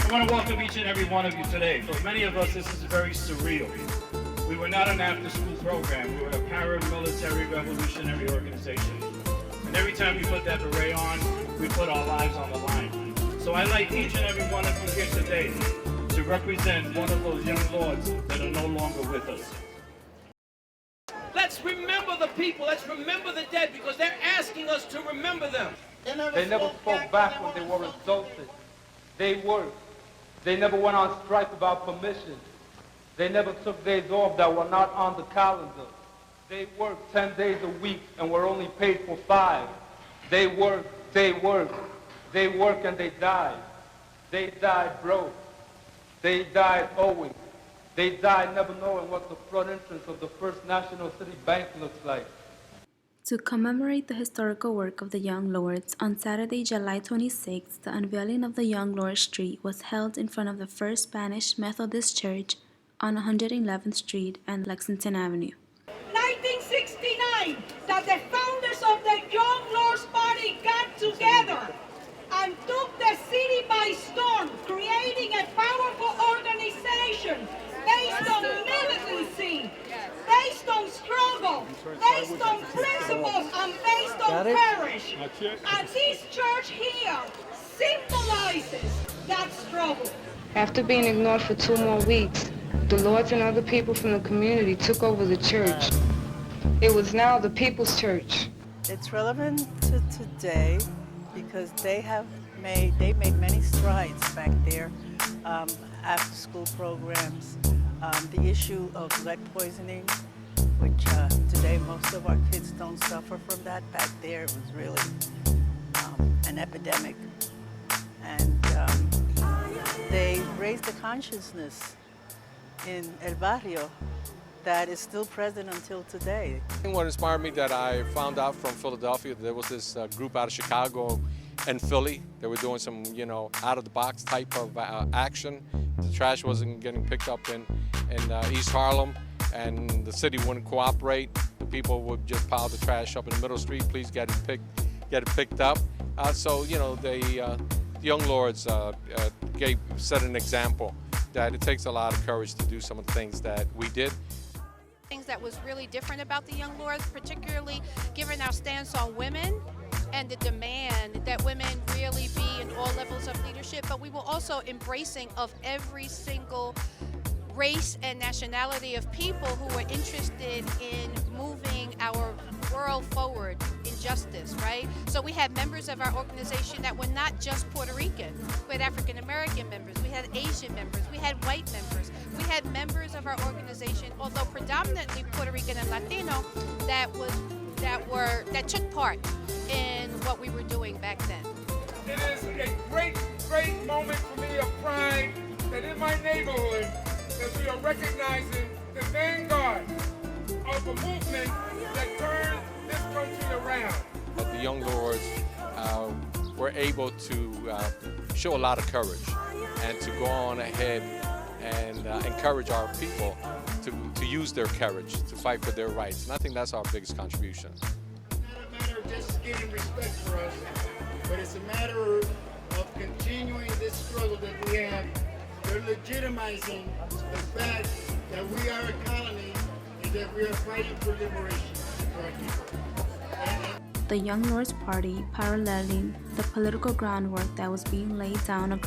I want to welcome each and every one of you today. For many of us, this is very surreal. We were not an after-school program. We were a paramilitary revolutionary organization. And every time we put that beret on, we put our lives on the line. So I'd like each and every one of you here today to represent one of those young lords that are no longer with us. Let's remember the people. Let's remember the dead, because they're asking us to remember them. They never spoke back when they were insulted. They worked. They never went on strike without permission. They never took days off that were not on the calendar. They worked 10 days a week and were only paid for 5. They worked, they worked. They worked and they died. They died broke. They died owing. They died never knowing what the front entrance of the First National City Bank looks like. To commemorate the historical work of the Young Lords, on Saturday, July 26th, the unveiling of the Young Lords Street was held in front of the First Spanish Methodist Church on 111th Street and Lexington Avenue. 1969, that the founders of the Young Lords Party got together and took the city by storm, creating a powerful organization based on militancy, based on struggle, based on principles, and based on courage. And this church here symbolizes that struggle. After being ignored for 2 more weeks, the Lords and other people from the community took over the church. It was now the People's Church. It's relevant to today because they made many strides back there. After school programs, the issue of lead poisoning, which today most of our kids don't suffer from that. Back there it was really an epidemic. And they raised the consciousness in El Barrio that is still present until today. What inspired me that I found out from Philadelphia, there was this group out of Chicago and Philly. They were doing some, out-of-the-box type of action. The trash wasn't getting picked up in East Harlem, and the city wouldn't cooperate. The people would just pile the trash up in the middle of the street. Please get it picked up. So the Young Lords set an example that it takes a lot of courage to do some of the things that we did. Things that was really different about the Young Lords, particularly given our stance on women and the demand that women really be in all levels of leadership, but we were also embracing of every single race and nationality of people who were interested in moving our world forward in justice, right? So we had members of our organization that were not just Puerto Rican. We had African American members, we had Asian members, we had white members. We had members of our organization, although predominantly Puerto Rican and Latino, that took part in what we were doing back then. It is a great moment for me of pride that in my neighborhood that we are recognizing the vanguard of a movement that turned this country around. But the Young Lords were able to show a lot of courage and to go on ahead and encourage our people to use their courage to fight for their rights. And I think that's our biggest contribution. It's not a matter of just getting respect for us, but it's a matter of continuing this struggle that we have. They're legitimizing the fact that we are a colony and that we are fighting for liberation for our people. The Young Lords Party paralleling the political groundwork that was being laid down across